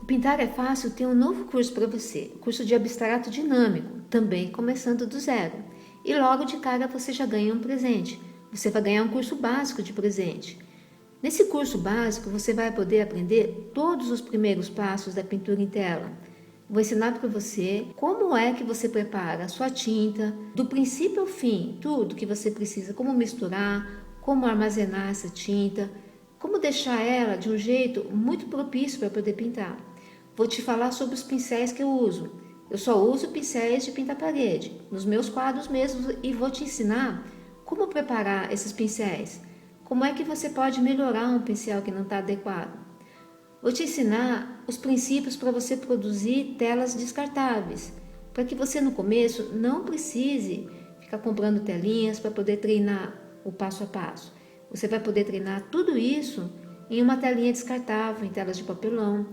Pintar é Fácil tem um novo curso para você, curso de abstrato dinâmico, também começando do zero. E logo de cara você já ganha um presente. Você vai ganhar um curso básico de presente. Nesse curso básico você vai poder aprender todos os primeiros passos da pintura em tela. Vou ensinar para você como é que você prepara a sua tinta, do princípio ao fim, tudo que você precisa, como misturar, como armazenar essa tinta, como deixar ela de um jeito muito propício para poder pintar. Vou te falar sobre os pincéis que eu uso. Eu só uso pincéis de pintar parede, nos meus quadros mesmo, e vou te ensinar como preparar esses pincéis. Como é que você pode melhorar um pincel que não está adequado. Vou te ensinar os princípios para você produzir telas descartáveis, para que você no começo não precise ficar comprando telinhas para poder treinar o passo a passo. Você vai poder treinar tudo isso em uma telinha descartável, em telas de papelão.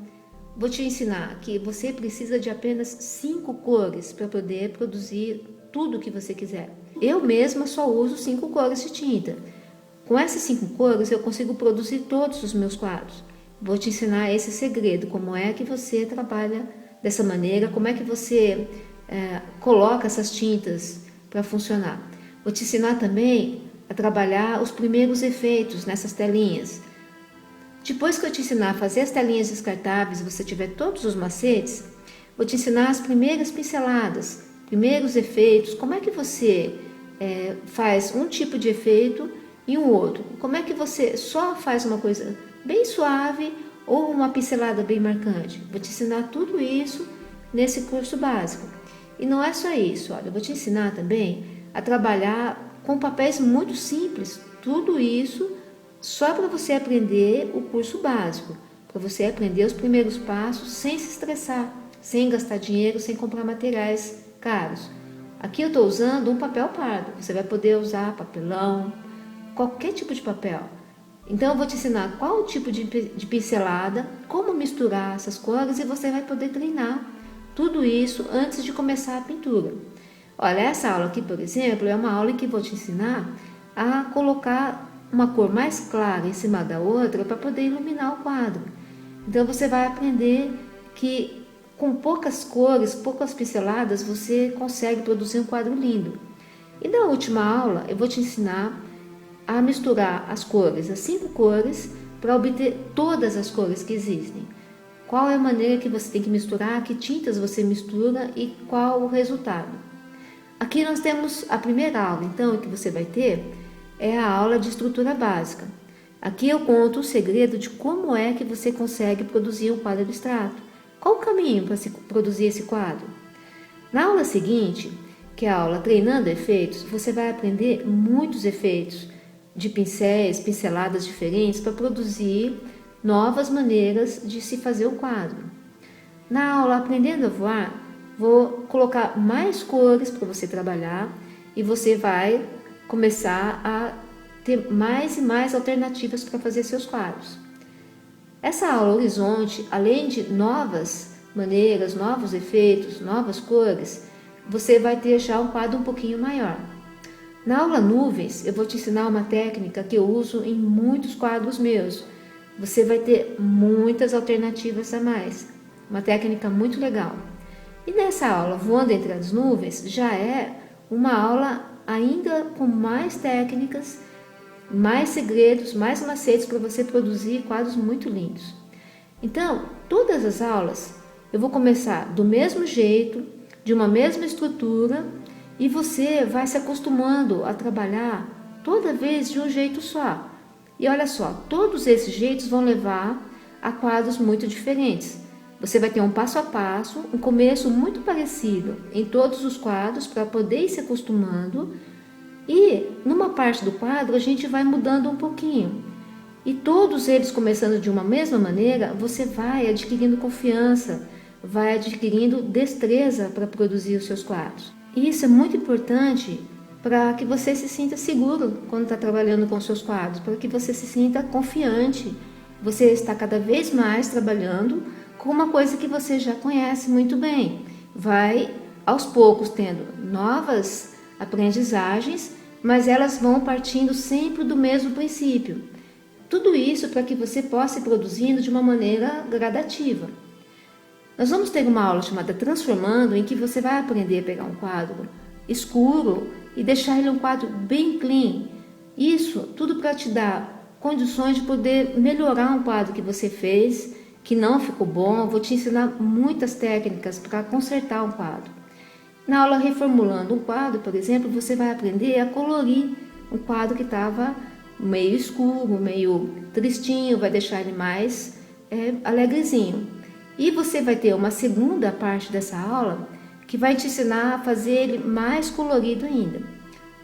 Vou te ensinar que você precisa de apenas 5 cores para poder produzir tudo o que você quiser. Eu mesma só uso 5 cores de tinta. Com essas 5 cores eu consigo produzir todos os meus quadros. Vou te ensinar esse segredo, como é que você trabalha dessa maneira, como é que você coloca essas tintas para funcionar. Vou te ensinar também a trabalhar os primeiros efeitos nessas telinhas. Depois que eu te ensinar a fazer as telinhas descartáveis, você tiver todos os macetes, vou te ensinar as primeiras pinceladas, primeiros efeitos, como é que você faz um tipo de efeito e um outro. Como é que você só faz uma coisa bem suave ou uma pincelada bem marcante. Vou te ensinar tudo isso nesse curso básico. E não é só isso, olha, eu vou te ensinar também a trabalhar com papéis muito simples, tudo isso só para você aprender o curso básico, para você aprender os primeiros passos sem se estressar, sem gastar dinheiro, sem comprar materiais caros. Aqui eu estou usando um papel pardo, você vai poder usar papelão, qualquer tipo de papel. Então eu vou te ensinar qual o tipo de pincelada, como misturar essas cores e você vai poder treinar tudo isso antes de começar a pintura. Olha, essa aula aqui, por exemplo, é uma aula em que vou te ensinar a colocar uma cor mais clara em cima da outra para poder iluminar o quadro. Então você vai aprender que com poucas cores, poucas pinceladas, você consegue produzir um quadro lindo. E na última aula eu vou te ensinar a misturar as cores, as 5 cores, para obter todas as cores que existem. Qual é a maneira que você tem que misturar, que tintas você mistura e qual o resultado. Aqui nós temos a primeira aula, então, que você vai ter, é a aula de estrutura básica. Aqui eu conto o segredo de como é que você consegue produzir um quadro abstrato. Qual o caminho para se produzir esse quadro? Na aula seguinte, que é a aula Treinando Efeitos, você vai aprender muitos efeitos de pincéis, pinceladas diferentes para produzir novas maneiras de se fazer o quadro. Na aula Aprendendo a Voar, vou colocar mais cores para você trabalhar e você vai começar a ter mais e mais alternativas para fazer seus quadros. Essa aula Horizonte, além de novas maneiras, novos efeitos, novas cores, você vai ter já um quadro um pouquinho maior. Na aula Nuvens, eu vou te ensinar uma técnica que eu uso em muitos quadros meus. Você vai ter muitas alternativas a mais. Uma técnica muito legal. E nessa aula Voando entre as Nuvens, já é uma aula ainda com mais técnicas, mais segredos, mais macetes para você produzir quadros muito lindos. Então, todas as aulas eu vou começar do mesmo jeito, de uma mesma estrutura, e você vai se acostumando a trabalhar toda vez de um jeito só. E olha só, todos esses jeitos vão levar a quadros muito diferentes. Você vai ter um passo a passo, um começo muito parecido em todos os quadros para poder ir se acostumando. E numa parte do quadro a gente vai mudando um pouquinho. E todos eles começando de uma mesma maneira, você vai adquirindo confiança, vai adquirindo destreza para produzir os seus quadros. E isso é muito importante para que você se sinta seguro quando está trabalhando com os seus quadros, para que você se sinta confiante. Você está cada vez mais trabalhando com uma coisa que você já conhece muito bem. Vai aos poucos tendo novas aprendizagens, mas elas vão partindo sempre do mesmo princípio. Tudo isso para que você possa ir produzindo de uma maneira gradativa. Nós vamos ter uma aula chamada Transformando, em que você vai aprender a pegar um quadro escuro e deixar ele um quadro bem clean. Isso tudo para te dar condições de poder melhorar um quadro que você fez, que não ficou bom. Eu vou te ensinar muitas técnicas para consertar um quadro. Na aula Reformulando um quadro, por exemplo, você vai aprender a colorir um quadro que estava meio escuro, meio tristinho, vai deixar ele mais alegrezinho. E você vai ter uma segunda parte dessa aula que vai te ensinar a fazer ele mais colorido ainda.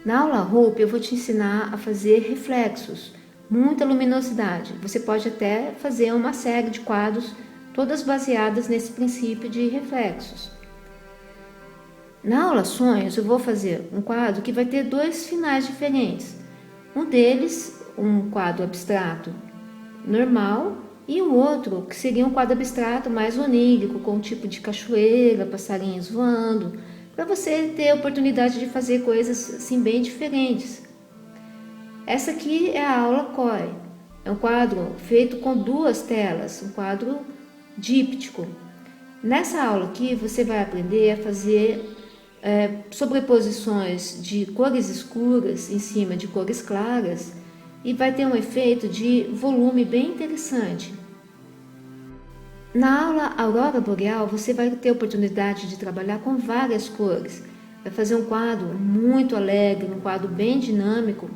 Na aula Hope eu vou te ensinar a fazer reflexos, muita luminosidade. Você pode até fazer uma série de quadros, todas baseadas nesse princípio de reflexos. Na aula Sonhos eu vou fazer um quadro que vai ter dois finais diferentes. Um deles, um quadro abstrato normal, e o outro que seria um quadro abstrato mais onírico, com um tipo de cachoeira, passarinhos voando, para você ter a oportunidade de fazer coisas assim bem diferentes. Essa aqui é a aula COI. É um quadro feito com duas telas, um quadro díptico. Nessa aula aqui você vai aprender a fazer sobreposições de cores escuras em cima de cores claras e vai ter um efeito de volume bem interessante. Na aula Aurora Boreal você vai ter a oportunidade de trabalhar com várias cores, vai fazer um quadro muito alegre, um quadro bem dinâmico,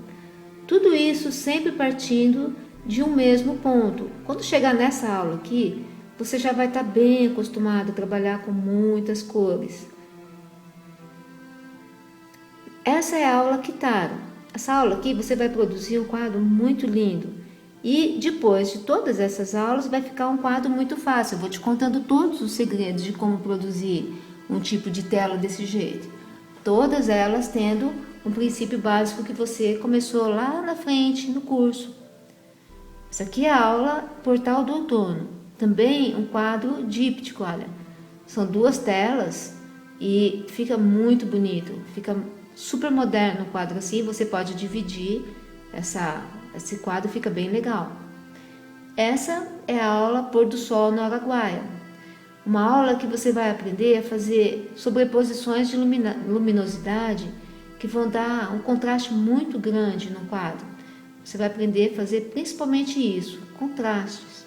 tudo isso sempre partindo de um mesmo ponto. Quando chegar nessa aula aqui, você já vai estar bem acostumado a trabalhar com muitas cores. Essa é a aula Kitaro. Essa aula aqui você vai produzir um quadro muito lindo. E depois de todas essas aulas vai ficar um quadro muito fácil. Eu vou te contando todos os segredos de como produzir um tipo de tela desse jeito. Todas elas tendo um princípio básico que você começou lá na frente no curso. Essa aqui é a aula Portal do Outono. Também um quadro díptico, olha. São duas telas e fica muito bonito. Fica super moderno o quadro assim, você pode dividir esse quadro, fica bem legal. Essa é a aula Pôr do Sol no Araguaia, uma aula que você vai aprender a fazer sobreposições de luminosidade que vão dar um contraste muito grande no quadro. Você vai aprender a fazer principalmente isso, contrastes.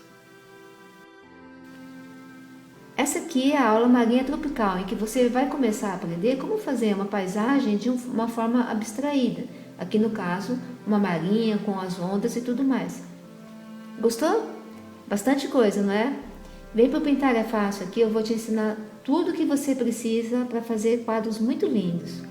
Essa aqui é a aula Marinha Tropical, em que você vai começar a aprender como fazer uma paisagem de uma forma abstraída. Aqui no caso, uma marinha com as ondas e tudo mais. Gostou? Bastante coisa, não é? Vem para o Pintar é Fácil aqui, eu vou te ensinar tudo o que você precisa para fazer quadros muito lindos.